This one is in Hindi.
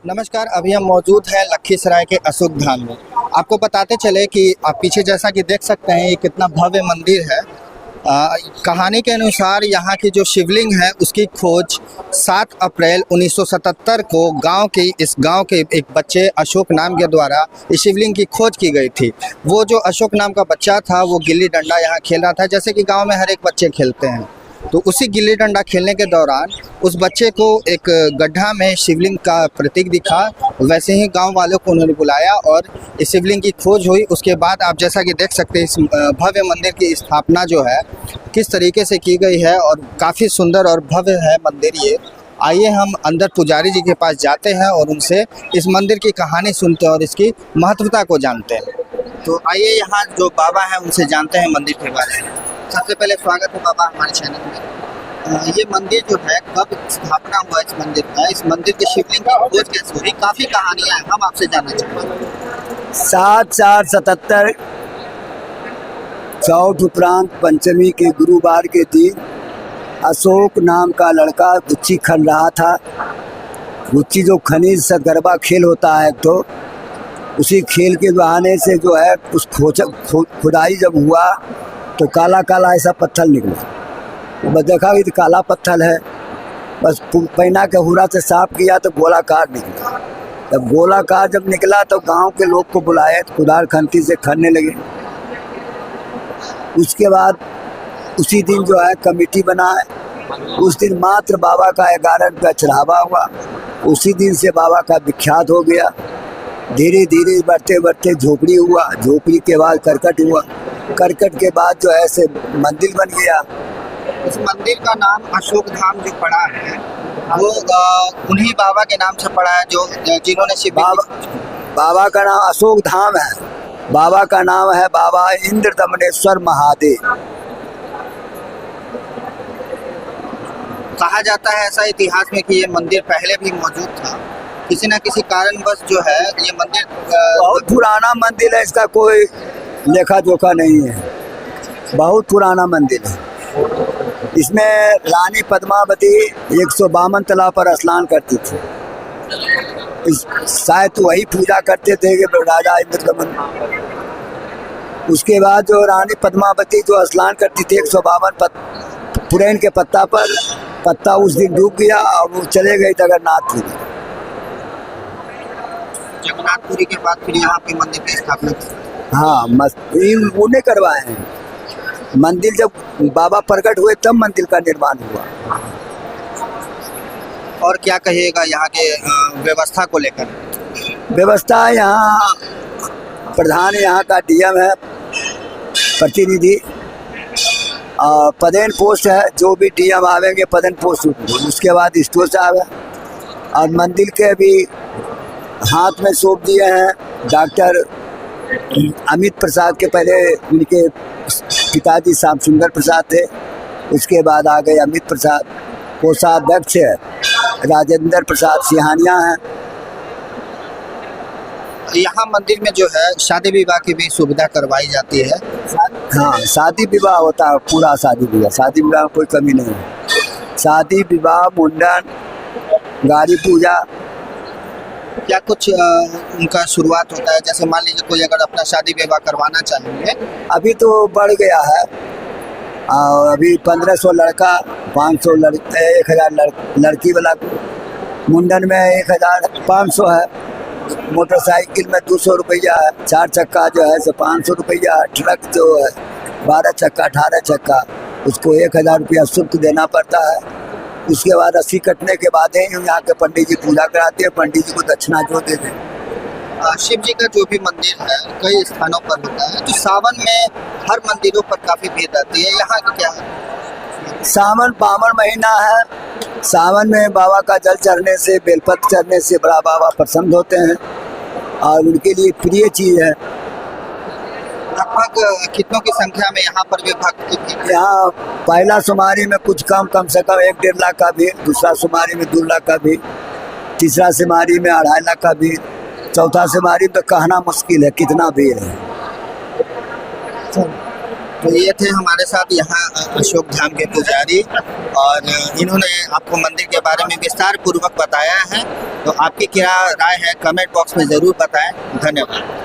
नमस्कार। अभी हम मौजूद हैं लखीसराय के अशोक धाम में। आपको बताते चले कि आप पीछे जैसा कि देख सकते हैं ये कितना भव्य मंदिर है। कहानी के अनुसार यहाँ की जो शिवलिंग है उसकी खोज 7 अप्रैल 1977 को इस गांव के एक बच्चे अशोक नाम के द्वारा इस शिवलिंग की खोज की गई थी। वो जो अशोक नाम का बच्चा था वो गिल्ली डंडा यहाँ खेल रहा था, जैसे कि गांव में हर एक बच्चे खेलते हैं। तो उसी गिल्ली डंडा खेलने के दौरान उस बच्चे को एक गड्ढा में शिवलिंग का प्रतीक दिखा। वैसे ही गांव वालों को उन्होंने बुलाया और इस शिवलिंग की खोज हुई। उसके बाद आप जैसा कि देख सकते हैं इस भव्य मंदिर की स्थापना जो है किस तरीके से की गई है और काफ़ी सुंदर और भव्य है मंदिर ये। आइए हम अंदर पुजारी जी के पास जाते हैं और उनसे इस मंदिर की कहानी सुनते हैं और इसकी महत्वता को जानते हैं। तो आइए यहाँ जो बाबा हैं उनसे जानते हैं मंदिर के बारे में। सबसे पहले स्वागत है बाबा हमारे चैनल में। ये मंदिर जो है कब स्थापना हुआ इस मंदिर का, इस मंदिर के शिवलिंग की खोज कैसे हुई, काफ़ी कहानियाँ हैं, हम आपसे जानना चाहते हैं। 7/4/77 चौथ उपरांत पंचमी के गुरुवार के दिन अशोक नाम का लड़का गुच्ची खन रहा था। गुच्ची जो खनिज से गरबा खेल होता है, तो उसी खेल के बहाने से जो है उस खुदाई जब हुआ तो काला काला ऐसा पत्थर निकला। बस देखा कि काला पत्थर है, बस पैना के हुरा से साफ किया तो गोलाकार निकला। जब गोलाकार जब निकला तो गांव के लोग को बुलाए, कुदार खंती से खनने लगे। उसके बाद उसी दिन जो है कमेटी बनाए। उस दिन मात्र बाबा का 11 रुपया चढ़ावा हुआ। उसी दिन से बाबा का विख्यात हो गया। धीरे धीरे बढ़ते बढ़ते झोपड़ी हुआ, झोपड़ी के बाद करकट हुआ, करकट के बाद जो है से मंदिर बन गया। इस मंदिर का नाम अशोक धाम जो पड़ा है वो उन्हीं बाबा के नाम से पड़ा है जो जिन्होंने बाबा का नाम अशोक धाम है। बाबा का नाम है बाबा इंद्र दमनेश्वर महादेव। कहा जाता है ऐसा इतिहास में कि ये मंदिर पहले भी मौजूद था, किसी न किसी कारणवश जो है ये मंदिर बहुत पुराना मंदिर है, इसका कोई लेखा जोखा नहीं है। बहुत पुराना मंदिर है। इसमें रानी पद्मावती 152 तालाब पर स्नान करती थी। शायद वही पूजा करते थे कि राजा इंद्रदमन। उसके बाद जो रानी पद्मावती जो स्नान करती थी 152 पुरैन के पत्ता उस दिन डूब गया और वो चले गए जगन्नाथपुरी। जगन्नाथपुरी के बाद फिर यहाँ पे मंदिर की स्थापना। हाँ, उन्हें करवाए हैं। मंदिर जब बाबा प्रकट हुए तब मंदिर का निर्माण हुआ। और क्या कहिएगा यहाँ के व्यवस्था को लेकर? व्यवस्था यहाँ प्रधान यहाँ का डीएम है, प्रतिनिधि पदेन पोस्ट है। जो भी डीएम आवेंगे पदेन पोस्ट, उसके बाद स्टोर साहब है। और मंदिर के भी हाथ में सौंप दिए हैं डॉक्टर अमित प्रसाद के। पहले उनके पिताजी श्याम सुंदर प्रसाद थे, उसके बाद आ गए अमित प्रसाद। कोषाध्यक्ष राजेंद्र प्रसाद सिहानिया हैं। यहाँ मंदिर में जो है शादी विवाह की भी सुविधा करवाई जाती है। हाँ, शादी विवाह होता है, पूरा शादी विवाह में कोई कमी नहीं है। शादी विवाह, मुंडन, गाड़ी पूजा। क्या कुछ उनका शुरुआत होता है? जैसे मान लीजिए कोई अगर अपना शादी विवाह करवाना चाहेंगे, अभी तो बढ़ गया है। अभी 1500 लड़का, 500 लड़के, 1000 लड़की वाला। मुंडन में 1500 है। मोटरसाइकिल में 200 रुपया है। 4 चक्का जो है सो 500 रुपया। ट्रक जो है 12 चक्का 18 चक्का, उसको 1000 रुपया शुल्क देना पड़ता है। उसके बाद रस्सी कटने के बाद ही यहाँ के पंडित जी पूजा कराते हैं। पंडित जी को दक्षिणा जो देते हैं। शिव जी का जो भी मंदिर है कई स्थानों पर होता है, तो सावन में हर मंदिरों पर काफ़ी भीड़ रहती है। यहाँ की क्या है? सावन पावन महीना है। सावन में बाबा का जल चढ़ने से, बेलपत्र चढ़ने से बड़ा बाबा प्रसन्न होते हैं और उनके लिए प्रिय चीज़ है। लगभग कितनों की संख्या में यहाँ पर भी भक्त? यहाँ पहला सोमवारी में कुछ कम से कम 1-1.5 लाख का भी, दूसरा सोमवारी में 2 लाख का भी, तीसरा सोमवारी में 2.5 लाख का भी, चौथा सोमवारी तो कहना मुश्किल है कितना भीड़ है। तो ये थे हमारे साथ यहाँ अशोक धाम के पुजारी, और इन्होंने आपको मंदिर के बारे में विस्तार पूर्वक बताया है। तो आपकी क्या राय है कमेंट बॉक्स में ज़रूर बताएं। धन्यवाद।